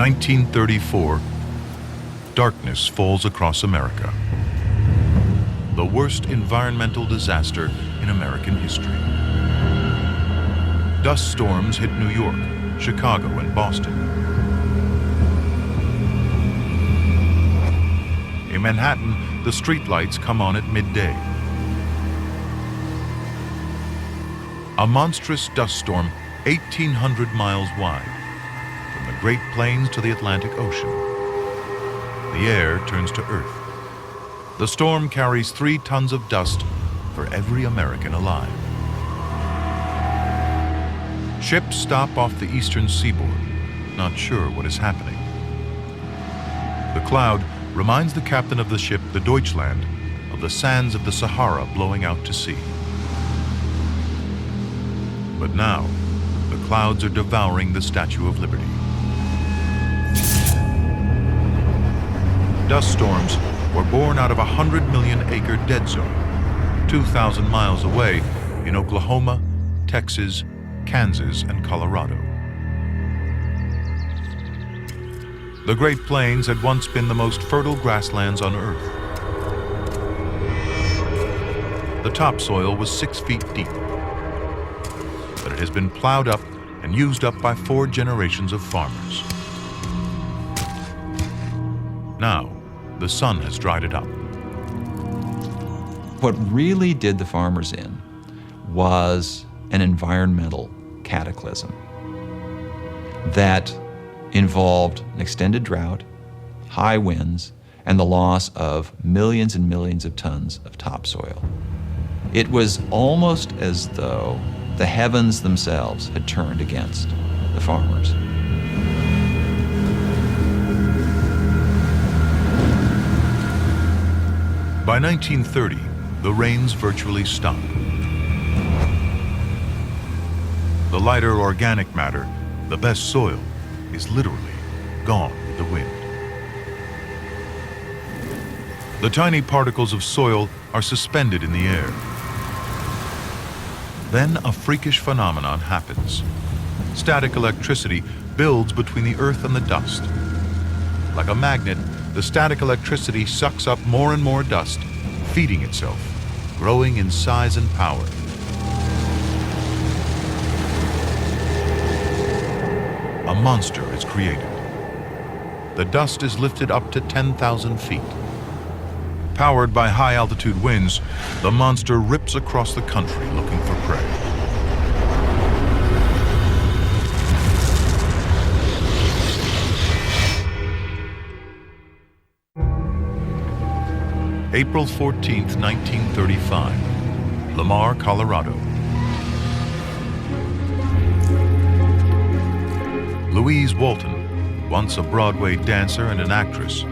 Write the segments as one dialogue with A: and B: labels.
A: 1934, darkness falls across America. The worst environmental disaster in American history. Dust storms hit New York, Chicago, and Boston. In Manhattan, the streetlights come on at midday. A monstrous dust storm 1,800 miles wide, from the Great Plains to the Atlantic Ocean. The air turns to earth. The storm carries 3 tons of dust for every American alive. Ships stop off the eastern seaboard, not sure what is happening. The cloud reminds the captain of the ship, the Deutschland, of the sands of the Sahara blowing out to sea. But now, the clouds are devouring the Statue of Liberty. Dust storms were born out of a 100 million acre dead zone, 2,000 miles away in Oklahoma, Texas, Kansas, and Colorado. The Great Plains had once been the most fertile grasslands on Earth. The topsoil was 6 feet deep, but it has been plowed up and used up by 4 generations of farmers. Now, the sun has dried it up.
B: What really did the farmers in was an environmental cataclysm that involved an extended drought, high winds, and the loss of millions and millions of tons of topsoil. It was almost as though the heavens themselves had turned against the farmers.
A: By 1930, the rains virtually stopped. The lighter organic matter, the best soil, is literally gone with the wind. The tiny particles of soil are suspended in the air. Then a freakish phenomenon happens. Static electricity builds between the earth and the dust. Like a magnet, the static electricity sucks up more and more dust, feeding itself, growing in size and power. A monster is created. The dust is lifted up to 10,000 feet. Powered by high-altitude winds, the monster rips across the country looking for prey. April 14th, 1935, Lamar, Colorado. Louise Walton, once a Broadway dancer and an actress.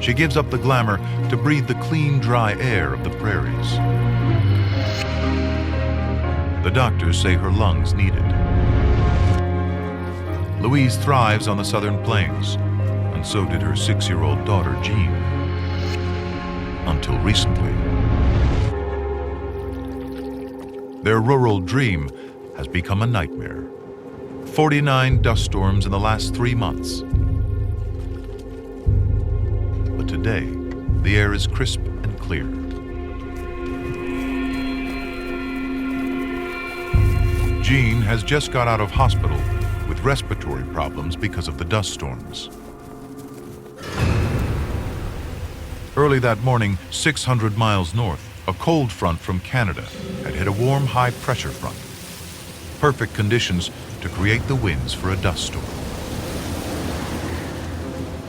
A: She gives up the glamour to breathe the clean, dry air of the prairies. The doctors say her lungs need it. Louise thrives on the southern plains, and so did her 6-year-old daughter, Jean. Until recently. Their rural dream has become a nightmare. 49 dust storms in the last 3 months. But today, the air is crisp and clear. Jean has just got out of hospital with respiratory problems because of the dust storms. Early that morning, 600 miles north, a cold front from Canada had hit a warm, high-pressure front. Perfect conditions to create the winds for a dust storm.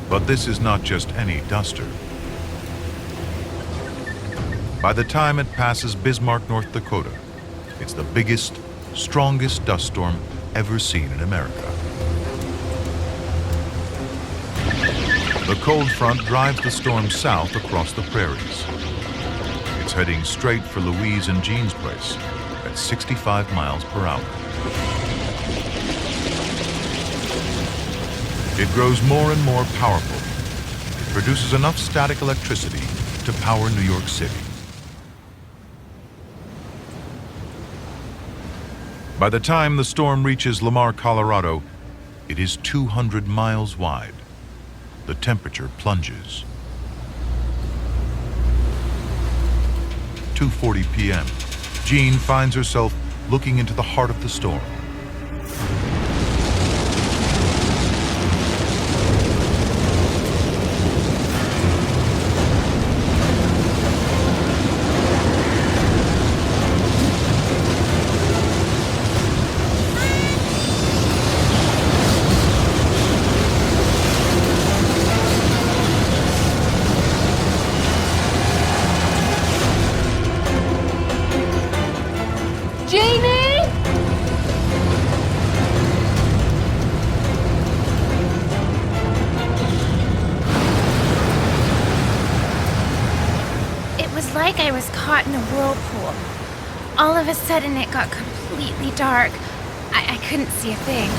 A: But this is not just any duster. By the time it passes Bismarck, North Dakota, it's the biggest, strongest dust storm ever seen in America. The cold front drives the storm south across the prairies. It's heading straight for Louise and Jean's place at 65 miles per hour. It grows more and more powerful. It produces enough static electricity to power New York City. By the time the storm reaches Lamar, Colorado, It is 200 miles wide. The temperature plunges. 2:40 p.m. Jean finds herself looking into the heart of the storm.
C: Janie! It was like I was caught in a whirlpool. All of a sudden it got completely dark. I couldn't see a thing.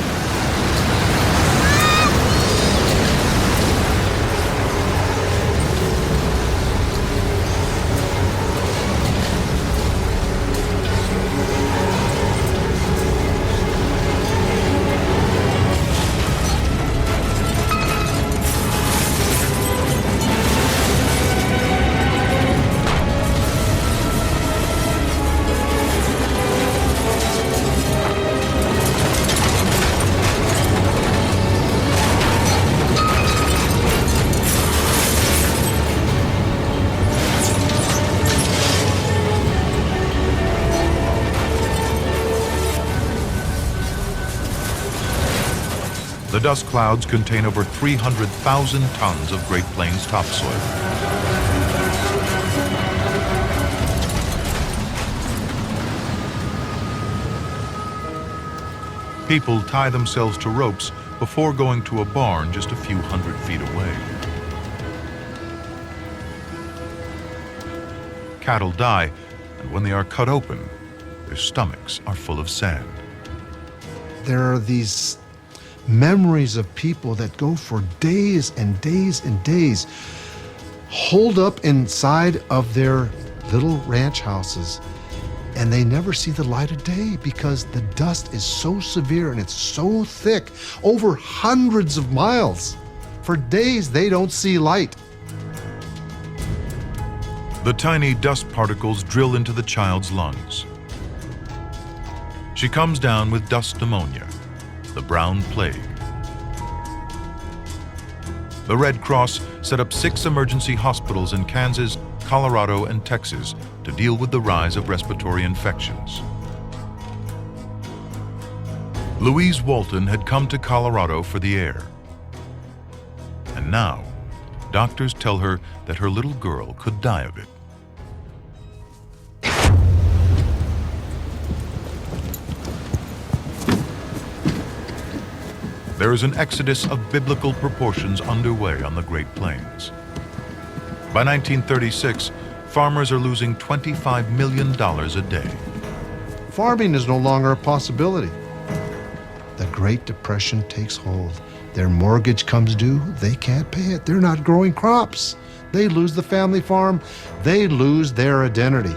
A: The dust clouds contain over 300,000 tons of Great Plains topsoil. People tie themselves to ropes before going to a barn just a few hundred feet away. Cattle die, and when they are cut open, their stomachs are full of sand.
D: There are these memories of people that go for days and days and days, holed up inside of their little ranch houses, and they never see the light of day because the dust is so severe and it's so thick, over hundreds of miles. For days, they don't see light.
A: The tiny dust particles drill into the child's lungs. She comes down with dust pneumonia, the brown plague. The Red Cross set up 6 emergency hospitals in Kansas, Colorado, and Texas to deal with the rise of respiratory infections. Louise Walton had come to Colorado for the air. And now, doctors tell her that her little girl could die of it. There is an exodus of biblical proportions underway on the Great Plains. By 1936, farmers are losing $25 million a day.
D: Farming is no longer a possibility. The Great Depression takes hold. Their mortgage comes due, they can't pay it. They're not growing crops. They lose the family farm, they lose their identity.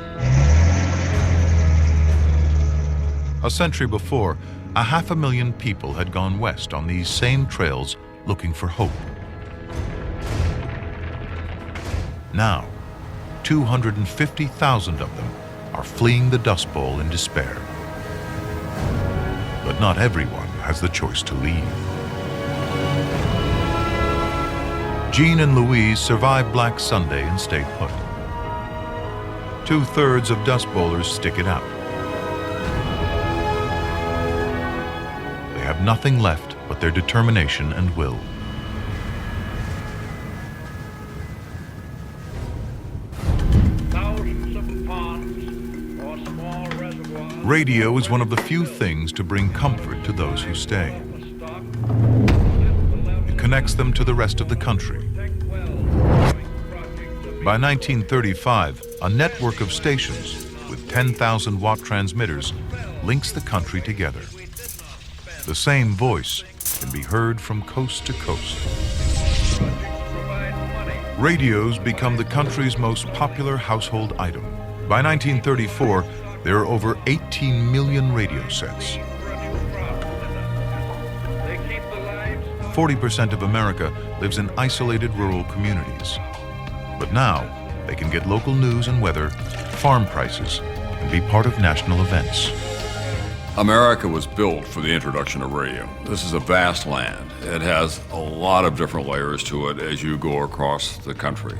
A: A century before, 500,000 people had gone west on these same trails looking for hope. Now, 250,000 of them are fleeing the Dust Bowl in despair. But not everyone has the choice to leave. Jean and Louise survive Black Sunday and stay put. 2/3 of Dust Bowlers stick it out. They have nothing left but their determination and will.
E: Thousands of ponds or small reservoirs.
A: Radio is one of the few things to bring comfort to those who stay. It connects them to the rest of the country. By 1935, a network of stations with 10,000-watt transmitters links the country together. The same voice can be heard from coast to coast. Radios become the country's most popular household item. By 1934, there are over 18 million radio sets.
E: keep the lights on.
A: 40% of America lives in isolated rural communities. But now, they can get local news and weather, farm prices, and be part of national events.
F: America was built for the introduction of radio. This is a vast land. It has a lot of different layers to it as you go across the country.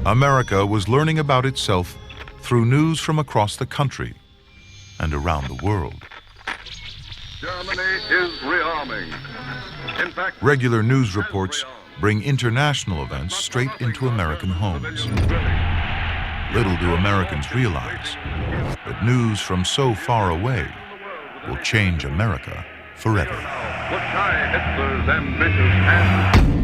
A: America was learning about itself through news from across the country and around the world.
G: Germany is rearming. In fact,
A: Regular news reports bring international events straight into American homes. Little do Americans realize that news from so far away will change America forever.
G: Hitler's ambitious and